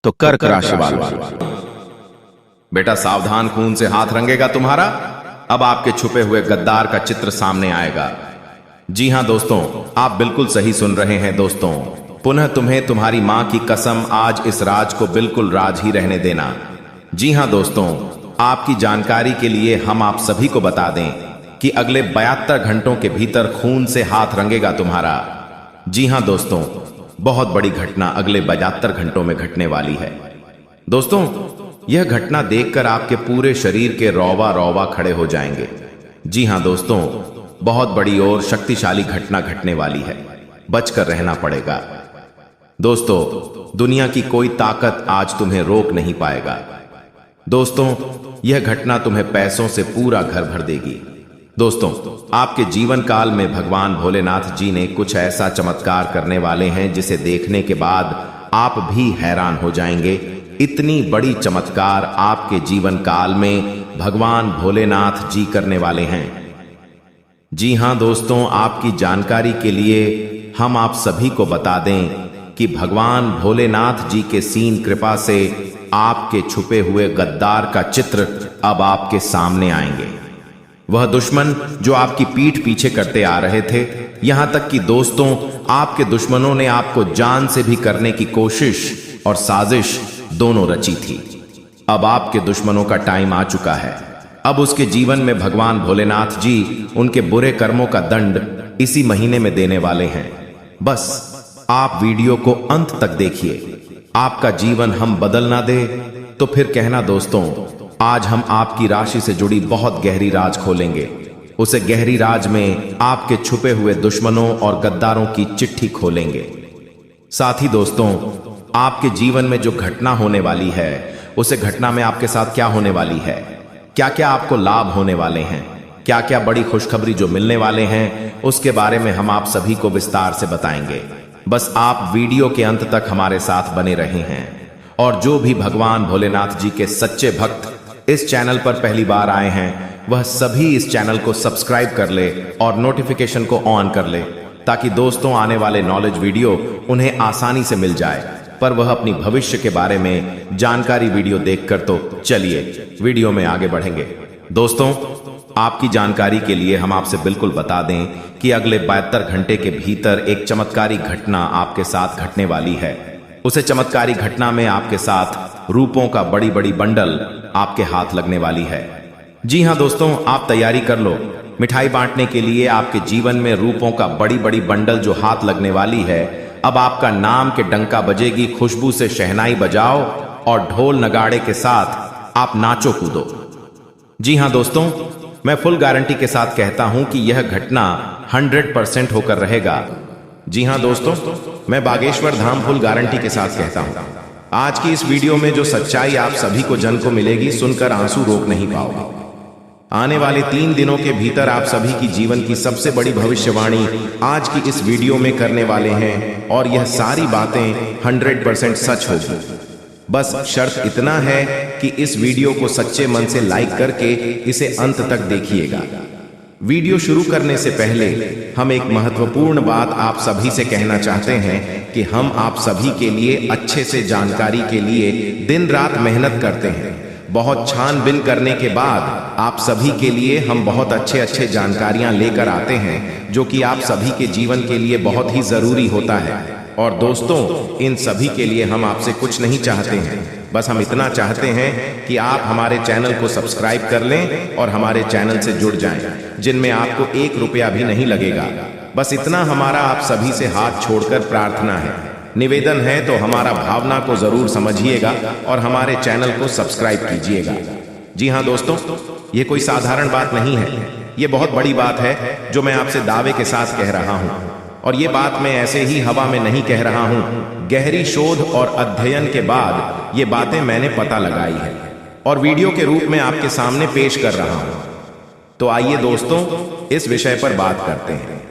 तो कर्क राशि वालों, बेटा सावधान, खून से हाथ रंगेगा तुम्हारा। अब आपके छुपे हुए गद्दार का चित्र सामने आएगा। जी हां दोस्तों, आप बिल्कुल सही सुन रहे हैं दोस्तों। पुनः तुम्हें तुम्हारी मां की कसम, आज इस राज को बिल्कुल राज ही रहने देना। जी हां दोस्तों, आपकी जानकारी के लिए हम आप सभी को बता दें कि अगले 72 घंटों के भीतर खून से हाथ रंगेगा तुम्हारा। जी हां दोस्तों, बहुत बड़ी घटना अगले 72 घंटों में घटने वाली है। दोस्तों, यह घटना देखकर आपके पूरे शरीर के रौवा रौवा खड़े हो जाएंगे। जी हां दोस्तों, बहुत बड़ी और शक्तिशाली घटना घटने वाली है, बचकर रहना पड़ेगा। दोस्तों, दुनिया की कोई ताकत आज तुम्हें रोक नहीं पाएगा। दोस्तों, यह घटना तुम्हें पैसों से पूरा घर भर देगी। दोस्तों, आपके जीवन काल में भगवान भोलेनाथ जी ने कुछ ऐसा चमत्कार करने वाले हैं जिसे देखने के बाद आप भी हैरान हो जाएंगे। इतनी बड़ी चमत्कार आपके जीवन काल में भगवान भोलेनाथ जी करने वाले हैं। जी हां दोस्तों, आपकी जानकारी के लिए हम आप सभी को बता दें कि भगवान भोलेनाथ जी के सीन कृपा से आपके छुपे हुए गद्दार का चित्र अब आपके सामने आएंगे। वह दुश्मन जो आपकी पीठ पीछे करते आ रहे थे, यहां तक कि दोस्तों आपके दुश्मनों ने आपको जान से भी करने की कोशिश और साजिश दोनों रची थी। अब आपके दुश्मनों का टाइम आ चुका है। अब उसके जीवन में भगवान भोलेनाथ जी उनके बुरे कर्मों का दंड इसी महीने में देने वाले हैं। बस आप वीडियो को अंत तक देखिए। आपका जीवन हम बदल ना दे तो फिर कहना दोस्तों, आज हम आपकी राशि से जुड़ी बहुत गहरी राज खोलेंगे। उसे गहरी राज में आपके छुपे हुए दुश्मनों और गद्दारों की चिट्ठी खोलेंगे। साथ ही दोस्तों, आपके जीवन में जो घटना होने वाली है, उसे घटना में आपके साथ क्या होने वाली है, क्या क्या आपको लाभ होने वाले हैं, क्या क्या बड़ी खुशखबरी जो मिलने वाले हैं, उसके बारे में हम आप सभी को विस्तार से बताएंगे। बस आप वीडियो के अंत तक हमारे साथ बने रहे हैं। और जो भी भगवान भोलेनाथ जी के सच्चे भक्त इस चैनल पर पहली बार आए हैं, वह सभी इस चैनल को सब्सक्राइब कर ले और नोटिफिकेशन को ऑन कर ले, ताकि दोस्तों आने वाले नॉलेज वीडियो उन्हें आसानी से मिल जाए। पर वह अपनी भविष्य के बारे में जानकारी वीडियो देखकर तो चलिए वीडियो में आगे बढ़ेंगे। दोस्तों, आपकी जानकारी के लिए हम आपसे बिल्कुल बता दें कि अगले 72 घंटे के भीतर एक चमत्कारी घटना आपके साथ घटने वाली है। उसे चमत्कारी घटना में आपके साथ रूपों का बड़ी बड़ी बंडल आपके हाथ लगने वाली है। जी हां दोस्तों, आप तैयारी कर लो। मिठाई बांटने के लिए आपके जीवन में रूपों का बड़ी बड़ी बंडल जो हाथ लगने वाली है। अब आपका नाम के डंका बजेगी, खुशबू से शहनाई बजाओ और ढोल नगाड़े के साथ आप नाचो कूदो। जी हां दोस्तों, मैं फुल गारंटी के साथ कहता हूं कि यह घटना 100% होकर रहेगा। जी हां दोस्तों, मैं बागेश्वर धाम फुल गारंटी के साथ कहता हूं। आज की इस वीडियो में जो सच्चाई आप सभी को जन को मिलेगी, सुनकर आंसू रोक नहीं पाओगे। आने वाले 3 दिनों के भीतर आप सभी की जीवन की सबसे बड़ी भविष्यवाणी आज की इस वीडियो में करने वाले हैं, और यह सारी बातें 100% सच होगी। बस शर्त इतना है कि इस वीडियो को सच्चे मन से लाइक करके इसे अंत तक देखिएगा। वीडियो शुरू करने से पहले हम एक महत्वपूर्ण बात आप सभी से कहना चाहते हैं कि हम आप सभी के लिए अच्छे से जानकारी के लिए दिन रात मेहनत करते हैं। बहुत छानबीन करने के बाद आप सभी के लिए हम बहुत अच्छे जानकारियां लेकर आते हैं, जो कि आप सभी के जीवन के लिए बहुत ही जरूरी होता है। और दोस्तों, इन सभी के लिए हम आपसे कुछ नहीं चाहते हैं, बस हम इतना चाहते हैं कि आप हमारे चैनल को सब्सक्राइब कर लें और हमारे चैनल से जुड़ जाएं, जिनमें आपको 1 रुपया भी नहीं लगेगा। बस इतना हमारा आप सभी से हाथ छोड़कर प्रार्थना है, निवेदन है। तो हमारा भावना को जरूर समझिएगा और हमारे चैनल को सब्सक्राइब कीजिएगा। जी हां दोस्तों, ये कोई साधारण बात नहीं है, ये बहुत बड़ी बात है जो मैं आपसे दावे के साथ कह रहा हूं। और ये बात मैं ऐसे ही हवा में नहीं कह रहा हूं, गहरी शोध और अध्ययन के बाद ये बातें मैंने पता लगाई है और वीडियो के रूप में आपके सामने पेश कर रहा हूं। तो आइए दोस्तों, इस विषय पर बात करते हैं।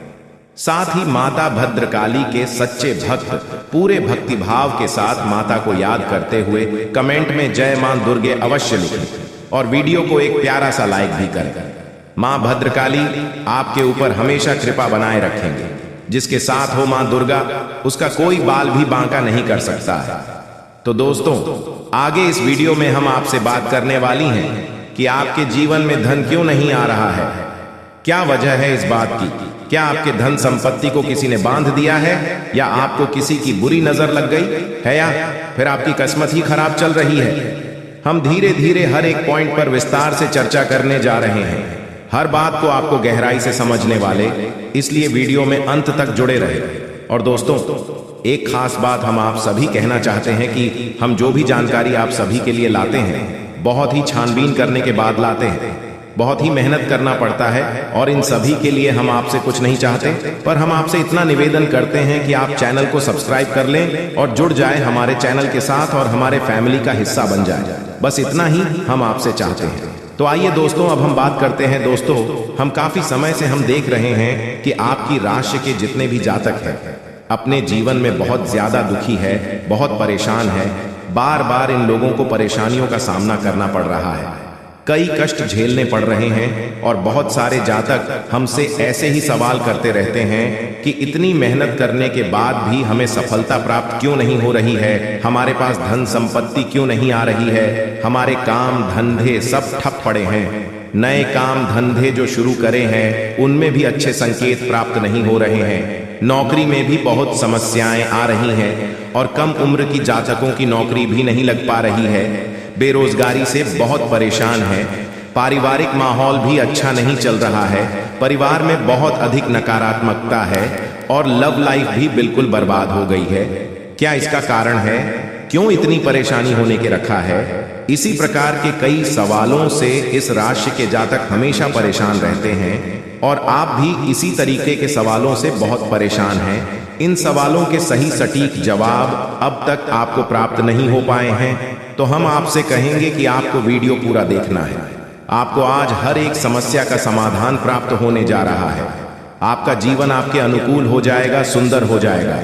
साथ ही माता भद्रकाली के सच्चे भक्त पूरे भक्तिभाव के साथ माता को याद करते हुए कमेंट में जय मां दुर्गे अवश्य लिखें और वीडियो को एक प्यारा सा लाइक भी करें। मां भद्रकाली आपके ऊपर हमेशा कृपा बनाए रखेंगे। जिसके साथ हो मां दुर्गा, उसका कोई बाल भी बांका नहीं कर सकता है। तो दोस्तों, आगे इस वीडियो में हम आपसे बात करने वाली हैं कि आपके जीवन में धन क्यों नहीं आ रहा है। क्या वजह है इस बात की? क्या आपके धन संपत्ति को किसी ने बांध दिया है, या आपको किसी की बुरी नजर लग गई है, या फिर आपकी किस्मत ही खराब चल रही है? हम धीरे धीरे हर एक पॉइंट पर विस्तार से चर्चा करने जा रहे हैं, हर बात को आपको गहराई से समझने वाले, इसलिए वीडियो में अंत तक जुड़े रहे। और दोस्तों, एक खास बात हम आप सभी कहना चाहते हैं कि हम जो भी जानकारी आप सभी के लिए लाते हैं, बहुत ही छानबीन करने के बाद लाते हैं। बहुत ही मेहनत करना पड़ता है, और इन सभी के लिए हम आपसे कुछ नहीं चाहते, पर हम आपसे इतना निवेदन करते हैं कि आप चैनल को सब्सक्राइब कर लें और जुड़ जाएं हमारे चैनल के साथ और हमारे फैमिली का हिस्सा बन जाए। बस इतना ही हम आपसे चाहते हैं। तो आइए दोस्तों, अब हम बात करते हैं। दोस्तों, हम काफी समय से हम देख रहे हैं कि आपकी राशि के जितने भी जातक हैं अपने जीवन में बहुत ज्यादा दुखी है, बहुत परेशान है। बार बार इन लोगों को परेशानियों का सामना करना पड़ रहा है, कई कष्ट झेलने पड़ रहे हैं। और बहुत सारे जातक हमसे ऐसे ही सवाल करते रहते हैं कि इतनी मेहनत करने के बाद भी हमें सफलता प्राप्त क्यों नहीं हो रही है, हमारे पास धन संपत्ति क्यों नहीं आ रही है, हमारे काम धंधे सब ठप पड़े हैं, नए काम धंधे जो शुरू करे हैं उनमें भी अच्छे संकेत प्राप्त नहीं हो रहे हैं, नौकरी में भी बहुत समस्याएं आ रही हैं, और कम उम्र की जातकों की नौकरी भी नहीं लग पा रही है, बेरोजगारी से बहुत परेशान है, पारिवारिक माहौल भी अच्छा नहीं चल रहा है, परिवार में बहुत अधिक नकारात्मकता है, और लव लाइफ भी बिल्कुल बर्बाद हो गई है। क्या इसका कारण है? क्यों इतनी परेशानी होने के रखा है? इसी प्रकार के कई सवालों से इस राशि के जातक हमेशा परेशान रहते हैं, और आप भी इसी तरीके के सवालों से बहुत परेशान हैं। इन सवालों के सही सटीक जवाब अब तक आपको प्राप्त नहीं हो पाए हैं, तो हम आपसे कहेंगे कि आपको वीडियो पूरा देखना है। आपको आज हर एक समस्या का समाधान प्राप्त होने जा रहा है। आपका जीवन आपके अनुकूल हो जाएगा, सुंदर हो जाएगा।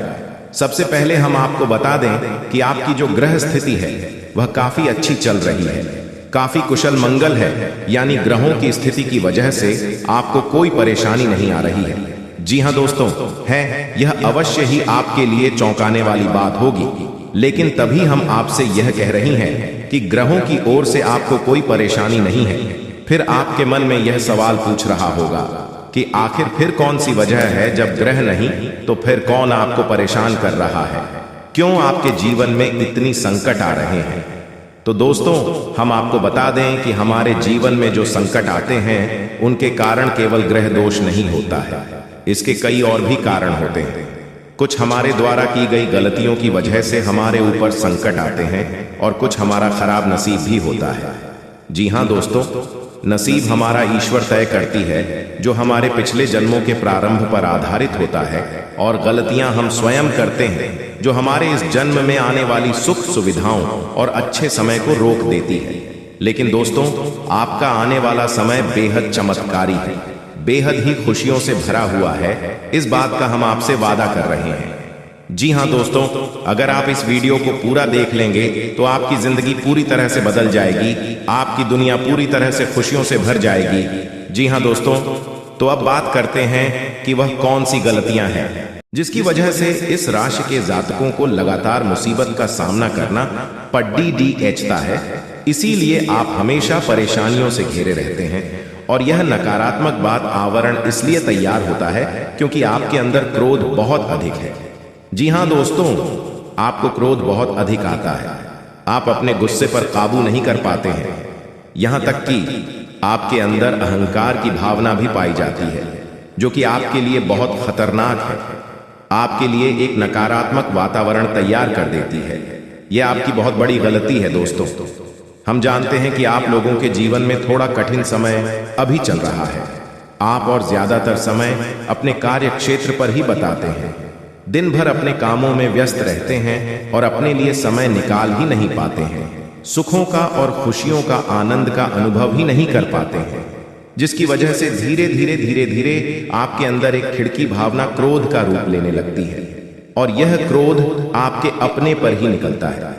सबसे पहले हम आपको बता दें कि आपकी जो ग्रह स्थिति है वह काफी अच्छी चल रही है, काफी कुशल मंगल है, यानी ग्रहों की स्थिति की वजह से आपको कोई परेशानी नहीं आ रही है। जी हाँ दोस्तों, है यह अवश्य ही आपके लिए चौंकाने वाली बात होगी, लेकिन तभी हम आपसे यह कह रही हैं कि ग्रहों की ओर से आपको कोई परेशानी नहीं है। फिर आपके मन में यह सवाल पूछ रहा होगा कि आखिर फिर कौन सी वजह है, जब ग्रह नहीं तो फिर कौन आपको परेशान कर रहा है, क्यों आपके जीवन में इतनी संकट आ रहे हैं? तो दोस्तों, हम आपको बता दें कि हमारे जीवन में जो संकट आते हैं उनके कारण केवल ग्रह दोष नहीं होता है, इसके कई और भी कारण होते हैं। कुछ हमारे द्वारा की गई गलतियों की वजह से हमारे ऊपर संकट आते हैं, और कुछ हमारा खराब नसीब भी होता है। जी हाँ दोस्तों, नसीब हमारा ईश्वर तय करती है, जो हमारे पिछले जन्मों के प्रारंभ पर आधारित होता है, और गलतियां हम स्वयं करते हैं जो हमारे इस जन्म में आने वाली सुख सुविधाओं और अच्छे समय को रोक देती है। लेकिन दोस्तों, आपका आने वाला समय बेहद चमत्कारी है, बेहद ही खुशियों से भरा हुआ है, इस बात का हम आपसे वादा कर रहे हैं। जी हाँ दोस्तों, अगर आप इस वीडियो को पूरा देख लेंगे तो आपकी जिंदगी पूरी तरह से बदल जाएगी, आपकी दुनिया पूरी तरह से खुशियों से भर जाएगी। जी हाँ दोस्तों, तो अब बात करते हैं कि वह कौन सी गलतियां हैं जिसकी वजह से इस राशि के जातकों को लगातार मुसीबत का सामना करना पड़ता है। इसीलिए आप हमेशा परेशानियों से घिरे रहते हैं, और यह नकारात्मक बात आवरण इसलिए तैयार होता है क्योंकि आपके अंदर क्रोध बहुत अधिक है। जी हाँ दोस्तों, आपको क्रोध बहुत अधिक आता है, आप अपने गुस्से पर काबू नहीं कर पाते हैं, यहां तक कि आपके अंदर अहंकार की भावना भी पाई जाती है, जो कि आपके लिए बहुत खतरनाक है, आपके लिए एक नकारात्मक वातावरण तैयार कर देती है। यह आपकी बहुत बड़ी गलती है दोस्तों। हम जानते हैं कि आप लोगों के जीवन में थोड़ा कठिन समय अभी चल रहा है। आप और ज्यादातर समय अपने कार्य क्षेत्र पर ही बताते हैं, दिन भर अपने कामों में व्यस्त रहते हैं और अपने लिए समय निकाल ही नहीं पाते हैं, सुखों का और खुशियों का आनंद का अनुभव ही नहीं कर पाते हैं, जिसकी वजह से धीरे धीरे आपके अंदर एक खिड़की भावना क्रोध का रूप लेने लगती है, और यह क्रोध आपके अपने पर ही निकलता है।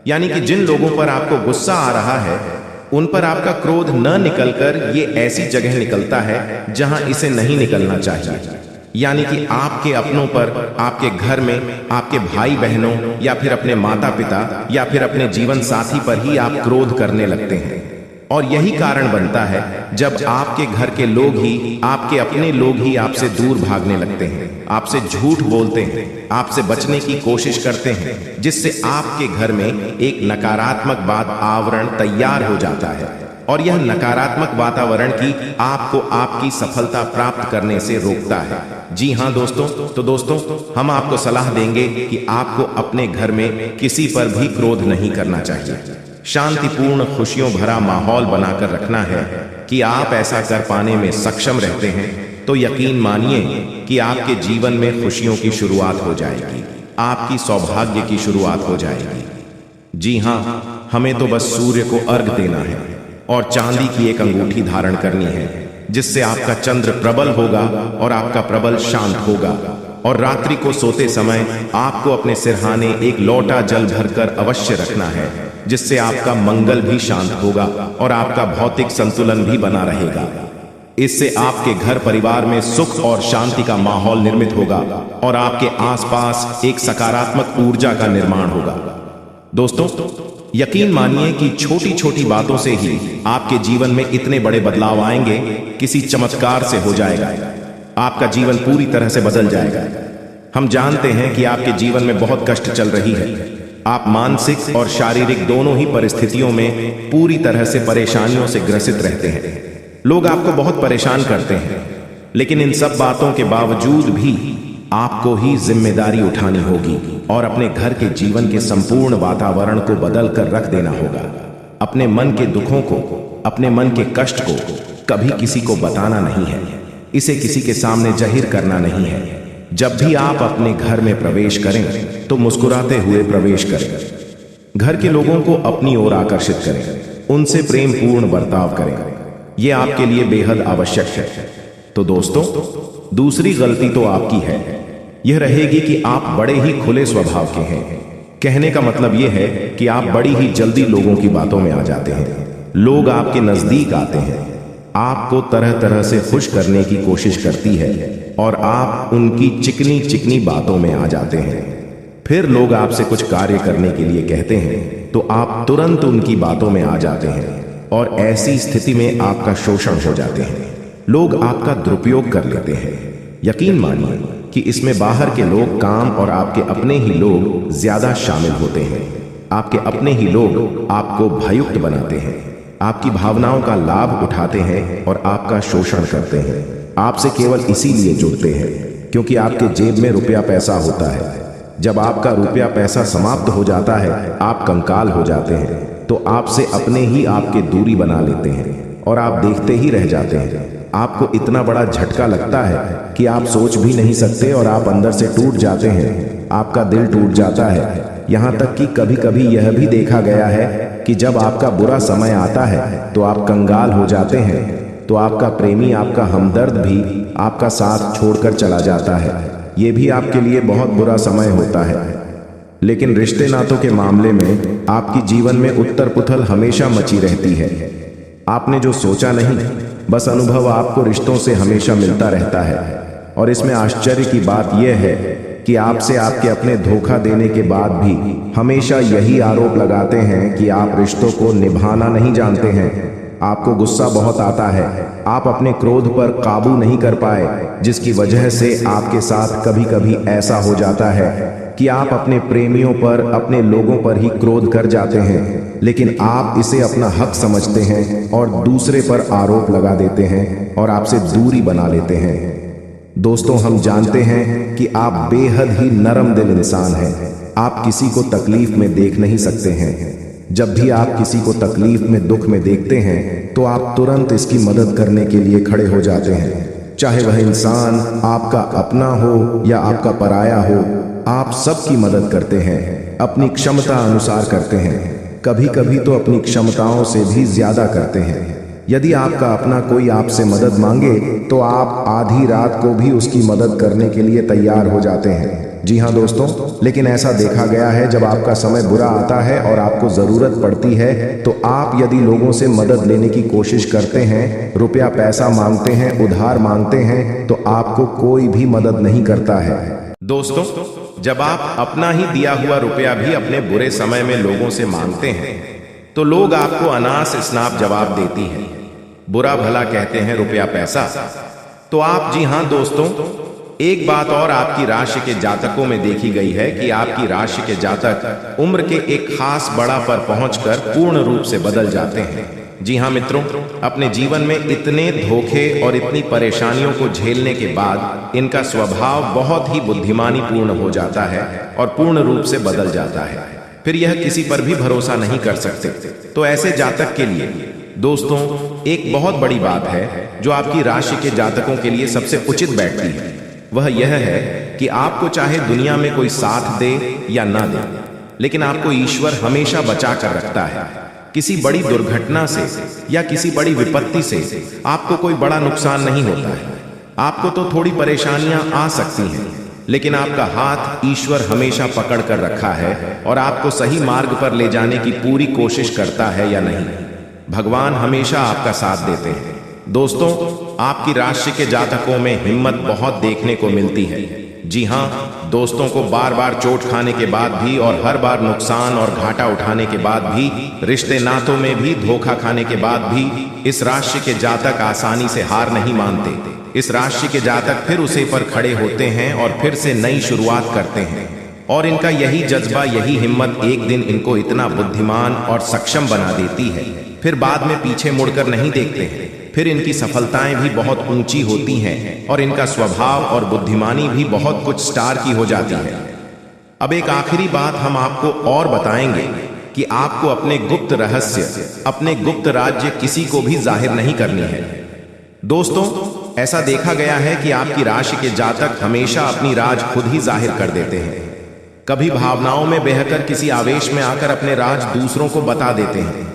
यानी कि जिन लोगों पर आपको गुस्सा आ रहा है उन पर आपका क्रोध न निकलकर ये ऐसी जगह निकलता है जहां इसे नहीं निकलना चाहिए। यानी कि आपके अपनों पर, आपके घर में, आपके भाई बहनों या फिर अपने माता पिता या फिर अपने जीवन साथी पर ही आप क्रोध करने लगते हैं। और यही कारण बनता है जब आपके घर के लोग ही, आपके अपने लोग ही आपसे दूर भागने लगते हैं, आपसे झूठ बोलते हैं, आपसे बचने की कोशिश करते हैं, जिससे आपके घर में एक नकारात्मक आवरण तैयार हो जाता है। और यह नकारात्मक वातावरण की आपको आपकी सफलता प्राप्त करने से रोकता है। जी हाँ दोस्तों, तो दोस्तों हम आपको सलाह देंगे कि आपको अपने घर में किसी पर भी क्रोध नहीं करना चाहिए। शांतिपूर्ण, खुशियों भरा माहौल बनाकर रखना है। कि आप ऐसा कर पाने में सक्षम रहते हैं तो यकीन मानिए कि आपके जीवन में खुशियों की शुरुआत हो जाएगी, आपकी सौभाग्य की शुरुआत हो जाएगी। जी हाँ, हमें तो बस सूर्य को अर्घ देना है और चांदी की एक अंगूठी धारण करनी है, जिससे आपका चंद्र प्रबल होगा और आपका प्रबल शांत होगा। और रात्रि को सोते समय आपको अपने सिरहाने एक लोटा जल भरकर अवश्य रखना है, जिससे आपका मंगल भी शांत होगा और आपका भौतिक संतुलन भी बना रहेगा। इससे आपके घर परिवार में सुख और शांति का माहौल निर्मित होगा और आपके आसपास एक सकारात्मक ऊर्जा का निर्माण होगा। दोस्तों यकीन मानिए कि छोटी छोटी बातों से ही आपके जीवन में इतने बड़े बदलाव आएंगे, किसी चमत्कार से हो जाएगा, आपका जीवन पूरी तरह से बदल जाएगा। हम जानते हैं कि आपके जीवन में बहुत कष्ट चल रही है, आप मानसिक और शारीरिक दोनों ही परिस्थितियों में पूरी तरह से परेशानियों से ग्रसित रहते हैं। लोग आपको बहुत परेशान करते हैं, लेकिन इन सब बातों के बावजूद भी आपको ही जिम्मेदारी उठानी होगी और अपने घर के जीवन के संपूर्ण वातावरण को बदल कर रख देना होगा। अपने मन के दुखों को, अपने मन के कष्ट को कभी किसी को बताना नहीं है, इसे किसी के सामने जाहिर करना नहीं है। जब भी आप अपने घर में प्रवेश करें तो मुस्कुराते हुए प्रवेश करें, घर के लोगों को अपनी ओर आकर्षित करें, उनसे प्रेम पूर्ण बर्ताव करें। यह आपके लिए बेहद आवश्यक है। तो दोस्तों दूसरी गलती तो आपकी है, यह रहेगी कि आप बड़े ही खुले स्वभाव के हैं। कहने का मतलब यह है कि आप बड़ी ही जल्दी लोगों की बातों में आ जाते हैं। लोग आपके नजदीक आते हैं, आपको तरह तरह से खुश करने की कोशिश करती है और आप उनकी चिकनी चिकनी बातों में आ जाते हैं। फिर लोग आपसे कुछ कार्य करने के लिए कहते हैं तो आप तुरंत उनकी बातों में आ जाते हैं और ऐसी स्थिति में आपका शोषण हो जाते हैं। लोग आपका दुरुपयोग कर लेते हैं। यकीन मानिए कि इसमें बाहर के लोग काम और आपके अपने ही लोग ज्यादा शामिल होते हैं। आपके अपने ही लोग आपको भययुक्त बनाते हैं, आपकी भावनाओं का लाभ उठाते हैं और आपका शोषण करते हैं। आपसे केवल इसीलिए जुड़ते हैं क्योंकि आपके जेब में रुपया पैसा होता है। जब आपका रुपया पैसा समाप्त हो जाता है, आप कंकाल हो जाते हैं, तो आपसे अपने ही आपके दूरी बना लेते हैं और आप देखते ही रह जाते हैं। आपको इतना बड़ा झटका लगता है कि आप सोच भी नहीं सकते और आप अंदर से टूट जाते हैं। आपका दिल टूट जाता है। यहाँ तक कि कभी कभी यह भी देखा गया है कि जब आपका बुरा समय आता है तो आप कंगाल हो जाते हैं, तो आपका प्रेमी, आपका हमदर्द भी आपका साथ छोड़कर चला जाता है। ये भी आपके लिए बहुत बुरा समय होता है। लेकिन रिश्ते नातों के मामले में आपकी जीवन में उत्तर पुथल हमेशा मची रहती है। आपने जो सोचा नहीं, बस अनुभव आपको रिश्तों से हमेशा मिलता रहता है। और इसमें आश्चर्य की बात यह है कि आपसे आपके अपने धोखा देने के बाद भी हमेशा यही आरोप लगाते हैं कि आप रिश्तों को निभाना नहीं जानते हैं। आपको गुस्सा बहुत आता है, आप अपने क्रोध पर काबू नहीं कर पाए, जिसकी वजह से आपके साथ कभी कभी ऐसा हो जाता है कि आप अपने प्रेमियों पर, अपने लोगों पर ही क्रोध कर जाते हैं, लेकिन आप इसे अपना हक समझते हैं और दूसरे पर आरोप लगा देते हैं और आपसे दूरी बना लेते हैं। दोस्तों हम जानते हैं कि आप बेहद ही नरम दिल इंसान हैं। आप किसी को तकलीफ में देख नहीं सकते हैं। जब भी आप किसी को तकलीफ में, दुख में देखते हैं तो आप तुरंत इसकी मदद करने के लिए खड़े हो जाते हैं। चाहे वह इंसान आपका अपना हो या आपका पराया हो, आप सबकी मदद करते हैं, अपनी क्षमता अनुसार करते हैं, कभी कभी तो अपनी क्षमताओं से भी ज्यादा करते हैं। यदि आपका अपना कोई आपसे मदद मांगे तो आप आधी रात को भी उसकी मदद करने के लिए तैयार हो जाते हैं। जी हाँ दोस्तों, लेकिन ऐसा देखा गया है जब आपका समय बुरा आता है और आपको जरूरत पड़ती है तो आप यदि लोगों से मदद लेने की कोशिश करते हैं, रुपया पैसा मांगते हैं, उधार मांगते हैं, तो आपको कोई भी मदद नहीं करता है। दोस्तों, जब आप अपना ही दिया हुआ रुपया भी अपने बुरे समय में लोगों से मांगते हैं तो लोग आपको अनास स्नाप जवाब देती है, बुरा भला कहते हैं रुपया पैसा। तो आप, जी हां दोस्तों, एक बात और आपकी राशि के जातकों में देखी गई है कि आपकी राशि के जातक उम्र के एक खास बड़ा पर पहुंचकर पूर्ण रूप से बदल जाते हैं। जी हां मित्रों, अपने जीवन में इतने धोखे और इतनी परेशानियों को झेलने के बाद इनका स्वभाव बहुत ही बुद्धिमानी पूर्ण हो जाता है और पूर्ण रूप से बदल जाता है। फिर यह किसी पर भी भरोसा नहीं कर सकते। तो ऐसे जातक के लिए दोस्तों एक बहुत बड़ी बात है जो आपकी राशि के जातकों के लिए सबसे उचित बैठती है। वह यह है कि आपको चाहे दुनिया में कोई साथ दे या ना दे, लेकिन आपको ईश्वर हमेशा बचा कर रखता है। किसी बड़ी दुर्घटना से या किसी बड़ी विपत्ति से आपको कोई बड़ा नुकसान नहीं होता है। आपको तो थोड़ी परेशानियां आ सकती हैं, लेकिन आपका हाथ ईश्वर हमेशा पकड़ कर रखा है और आपको सही मार्ग पर ले जाने की पूरी कोशिश करता है या नहीं। भगवान हमेशा आपका साथ देते हैं। दोस्तों, आपकी राशि के जातकों में हिम्मत बहुत देखने को मिलती है। जी हां दोस्तों, को बार बार चोट खाने के बाद भी और हर बार नुकसान और घाटा उठाने के बाद भी, रिश्ते नातों में भी धोखा खाने के बाद भी इस राशि के जातक आसानी से हार नहीं मानते। इस राशि के जातक फिर उसे पर खड़े होते हैं और फिर से नई शुरुआत करते हैं। और इनका यही जज्बा, यही हिम्मत एक दिन इनको इतना बुद्धिमान और सक्षम बना देती है, फिर बाद में पीछे मुड़कर नहीं देखते हैं। फिर इनकी सफलताएं भी बहुत ऊंची होती हैं और इनका स्वभाव और बुद्धिमानी भी बहुत कुछ स्टार की हो जाती है। अब एक आखिरी बात हम आपको और बताएंगे कि आपको अपने गुप्त रहस्य, अपने गुप्त राज्य किसी को भी जाहिर नहीं करनी है। दोस्तों, ऐसा देखा गया है कि आपकी राशि के जातक हमेशा अपनी राज खुद ही जाहिर कर देते हैं। कभी भावनाओं में बहकर किसी आवेश में आकर अपने राज दूसरों को बता देते हैं,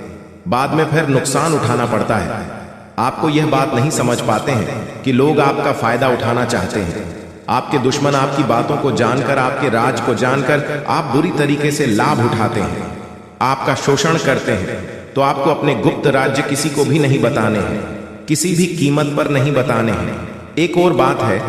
बाद में फिर नुकसान उठाना पड़ता है। आपको यह बात नहीं समझ पाते हैं कि लोग आपका फायदा उठाना चाहते हैं। आपके दुश्मन आपकी बातों को जानकर, आपके राज को जानकर आप बुरी तरीके से लाभ उठाते हैं, आपका शोषण करते हैं। तो आपको अपने गुप्त राज्य किसी को भी नहीं बताने हैं, किसी भी कीमत पर नहीं बताने हैं। एक और बात है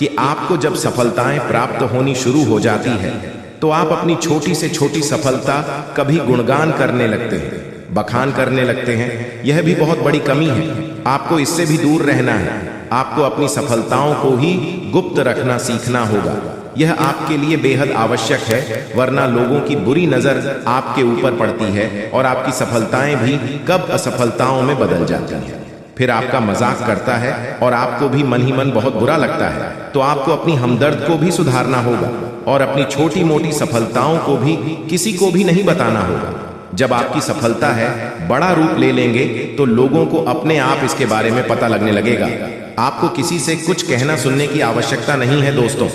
कि आपको जब सफलताएं प्राप्त होनी शुरू हो जाती है तो आप अपनी छोटी से छोटी सफलता कभी गुणगान करने लगते हैं, बखान करने लगते हैं। यह भी बहुत बड़ी कमी है। आपको इससे भी दूर रहना है। आपको अपनी सफलताओं को ही गुप्त रखना सीखना होगा। यह आपके लिए बेहद आवश्यक है, वरना लोगों की बुरी नजर आपके ऊपर पड़ती है और आपकी सफलताएं भी कब असफलताओं में बदल जाती हैं। फिर आपका मजाक करता है और आपको भी मन ही मन बहुत बुरा लगता है। तो आपको अपनी हमदर्द को भी सुधारना होगा और अपनी छोटी मोटी सफलताओं को भी किसी को भी नहीं बताना होगा। जब आपकी सफलता है बड़ा रूप ले लेंगे तो लोगों को अपने आप इसके बारे में पता लगने लगेगा। आपको किसी से कुछ कहना सुनने की आवश्यकता नहीं है। दोस्तों,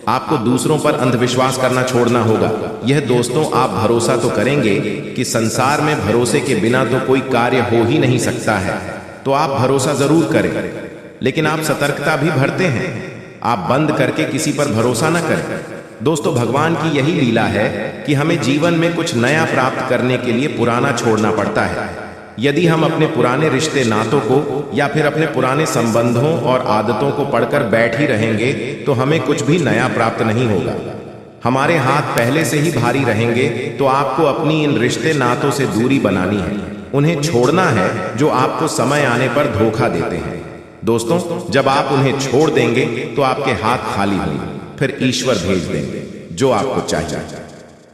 आपको दूसरों पर अंधविश्वास करना छोड़ना होगा। यह दोस्तों, आप भरोसा तो करेंगे कि संसार में भरोसे के बिना तो कोई कार्य हो ही नहीं सकता है, तो आप भरोसा जरूर करें, लेकिन आप सतर्कता भी बरतें हैं। आप बंद करके किसी पर भरोसा न करें। दोस्तों, भगवान की यही लीला है कि हमें जीवन में कुछ नया प्राप्त करने के लिए पुराना छोड़ना पड़ता है। यदि हम अपने पुराने रिश्ते नातों को या फिर अपने पुराने संबंधों और आदतों को पढ़कर बैठ ही रहेंगे तो हमें कुछ भी नया प्राप्त नहीं होगा। हमारे हाथ पहले से ही भारी रहेंगे। तो आपको अपनी इन रिश्ते नातों से दूरी बनानी है, उन्हें छोड़ना है जो आपको समय आने पर धोखा देते हैं। दोस्तों, जब आप उन्हें छोड़ देंगे तो आपके हाथ खाली होंगे, फिर ईश्वर भेज देंगे जो आपको चाहिए।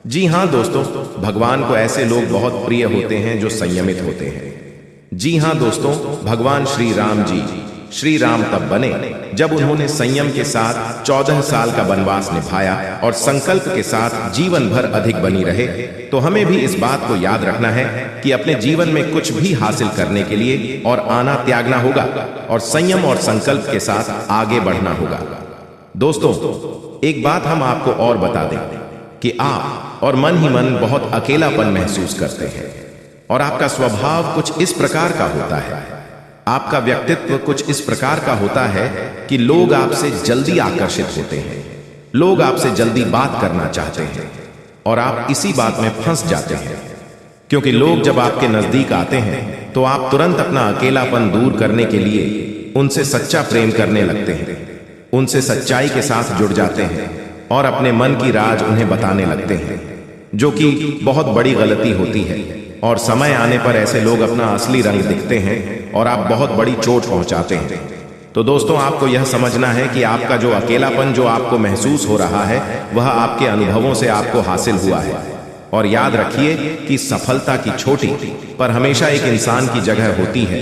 जी हां दोस्तों, भगवान को ऐसे लोग बहुत प्रिय होते हैं जो संयमित होते हैं। जी हां दोस्तों, भगवान श्री राम जी, श्री राम तब बने जब उन्होंने संयम के साथ 14 साल का वनवास निभाया और संकल्प के साथ जीवन भर अधिक बनी रहे। तो हमें भी इस बात को याद रखना है कि अपने जीवन में कुछ भी हासिल करने के लिए और आना त्यागना होगा और संयम और संकल्प के साथ आगे बढ़ना होगा। दोस्तों, एक बात हम आपको और बता दें कि आप और मन ही मन बहुत अकेलापन महसूस करते हैं और आपका स्वभाव कुछ इस प्रकार का होता है, आपका व्यक्तित्व कुछ इस प्रकार का होता है कि लोग आपसे जल्दी आकर्षित होते हैं। लोग आपसे जल्दी बात करना चाहते हैं और आप इसी बात में फंस जाते हैं, क्योंकि लोग जब आपके नजदीक आते हैं तो आप तुरंत अपना अकेलापन दूर करने के लिए उनसे सच्चा प्रेम करने लगते हैं, उनसे सच्चाई के साथ जुड़ जाते हैं और अपने मन की राज उन्हें बताने लगते हैं, जो कि बहुत बड़ी गलती होती है। और समय आने पर ऐसे लोग अपना असली रंग दिखते हैं और आप बहुत बड़ी चोट पहुंचाते हैं। तो दोस्तों, आपको यह समझना है कि आपका जो अकेलापन जो आपको महसूस हो रहा है वह आपके अनुभवों से आपको हासिल हुआ है। और याद रखिए कि सफलता की छोटी पर हमेशा एक इंसान की जगह होती है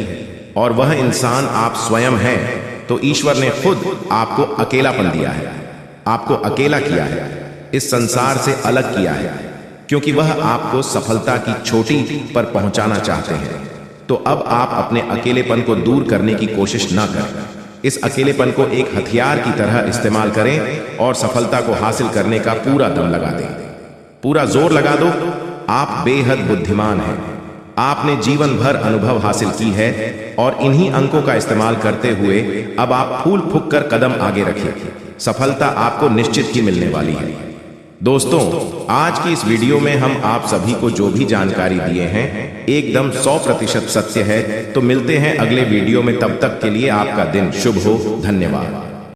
और वह इंसान आप स्वयं हैं। तो ईश्वर ने खुद आपको अकेलापन दिया है, आपको अकेला किया है, इस संसार से अलग किया है, क्योंकि वह आपको सफलता की चोटी पर पहुंचाना चाहते हैं। तो अब आप अपने अकेलेपन को दूर करने की कोशिश न करें, इस अकेलेपन को एक हथियार की तरह इस्तेमाल करें और सफलता को हासिल करने का पूरा दम लगा दें, पूरा जोर लगा दो। आप बेहद बुद्धिमान हैं, आपने जीवन भर अनुभव हासिल की है और इन्हीं अंकों का इस्तेमाल करते हुए अब आप फूल फूंक कर कदम आगे रखिए। सफलता आपको निश्चित ही मिलने वाली है। दोस्तों, आज की इस वीडियो में हम आप सभी को जो भी जानकारी दिए हैं एकदम 100% सत्य है। तो मिलते हैं अगले वीडियो में, तब तक के लिए आपका दिन शुभ हो। धन्यवाद।